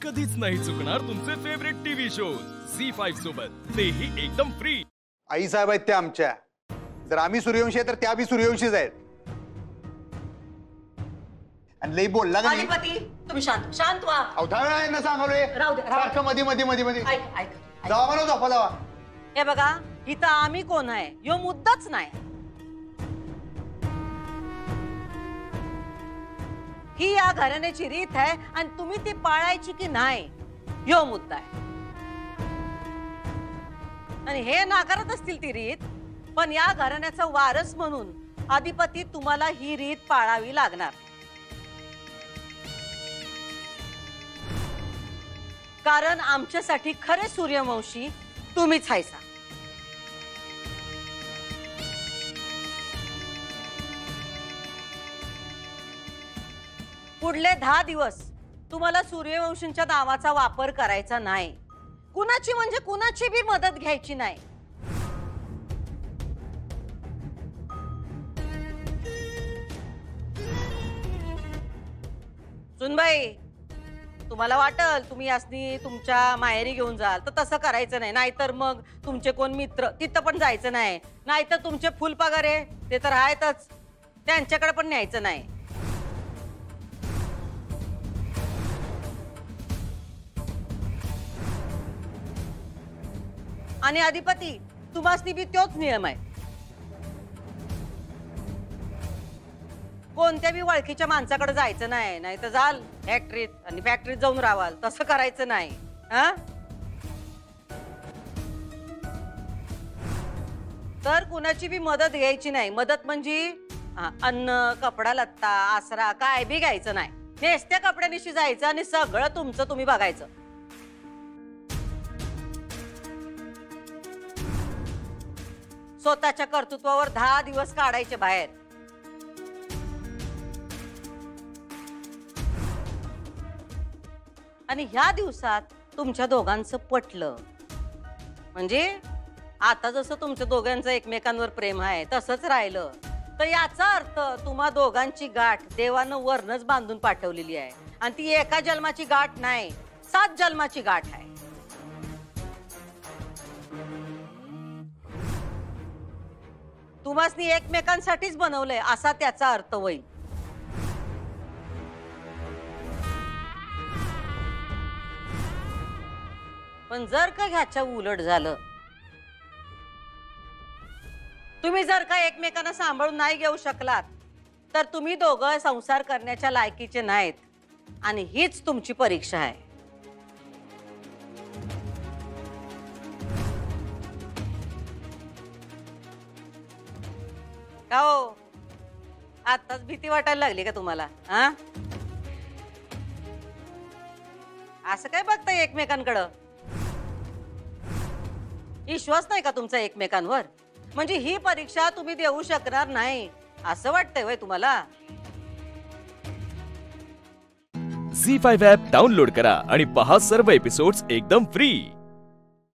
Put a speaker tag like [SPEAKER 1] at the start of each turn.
[SPEAKER 1] कधीच नाही चुकणार तुमचे फेवरेट टीव्ही शोज झी5 सोबत, तेही एकदम फ्री।
[SPEAKER 2] आई साहेब आहेत त्या आमच्या, जर आम्ही सूर्यवंशी आहे तर त्या बी सूर्यवंशीच आहेत। आणि लई बोलला का नाही?
[SPEAKER 3] अधिपती तुम्ही शांत शांत व्हा।
[SPEAKER 2] अवधाळ आहे ना सांगलोय,
[SPEAKER 3] राहू दे
[SPEAKER 2] सारखं मध्ये मध्ये मध्ये मध्ये
[SPEAKER 3] ऐक ऐक
[SPEAKER 2] जावा म्हणा झोपा जावा।
[SPEAKER 3] हे बघा, इथं आम्ही कोण आहे यो मुद्दाच नाही। ही या घराण्याची रीत आहे आणि तुम्ही ती पाळायची की नाही यो मुद्दा आहे। आणि हे नाकारत असतील ती रीत, पण या घराण्याचा वारस म्हणून अधिपती तुम्हाला ही रीत पाळावी लागणार। कारण आमच्यासाठी खरे सूर्यवंशी तुम्हीच हायसा। पुढले 10 दिवस तुम्हाला सूर्यवंशींच्या नावाचा वापर करायचा नाही। कुणाची म्हणजे कुणाची बी मदत घ्यायची नाही। सुनबाई, तुम्हाला वाटल तुम्ही यासनी तुमच्या माहेरी घेऊन जाल तर तसं करायचं नाही। नाहीतर मग तुमचे कोण मित्र तिथं पण जायचं नाही। नाहीतर तुमचे फुलपगारे ते तर आहेतच, त्यांच्याकडे पण न्यायचं नाही। आणि अधिपती तुम्हासनी बी तोच नियम आहे। कोणत्या बी ओळखीच्या माणसाकडे जायचं नाही, नाही तर जाल फॅक्टरीत आणि फॅक्टरीत जाऊन राहाल, तसं करायचं नाही। तर कुणाची बी मदत घ्यायची नाही। मदत म्हणजे अन्न, कपडा लत्ता, आसरा काय बी घ्यायचं नाही। नेसत्या कपड्यानिशी जायचं आणि सगळं तुमचं तुम्ही बघायचं। स्वतःच्या कर्तृत्वावर 10 दिवस काढायचे बाहेर। आणि ह्या दिवसात तुमच्या दोघांचं पटलं म्हणजे आता जसं तुमच्या दोघांचं एकमेकांवर प्रेम आहे तसंच राहिलं तर याचा अर्थ तुम्हा दोघांची गाठ देवानं वरनच बांधून पाठवलेली आहे। आणि ती एका जन्माची गाठ नाही, 7 जन्माची गाठ आहे। तुम्हासनी एकमेकांसाठीच बनवलंय असा त्याचा अर्थ होईल। पण जर का ह्याच्या उलट झालं, तुम्ही जर का एकमेकांना सांभाळून नाही घेऊ शकलात तर तुम्ही दोघं संसार करण्याच्या लायकीचे नाहीत आणि हीच तुमची परीक्षा आहे। का हो, आताच भीती वाटायला लागली का तुम्हाला? असं काय बघताय एकमेकांकडं? विश्वास नाही का तुमचा एकमेकांवर? म्हणजे ही परीक्षा तुम्ही देऊ शकणार नाही असं वाटतंय वय तुम्हाला?
[SPEAKER 1] झी5 ॲप डाउनलोड करा आणि पहा सर्व एपिसोड्स एकदम फ्री।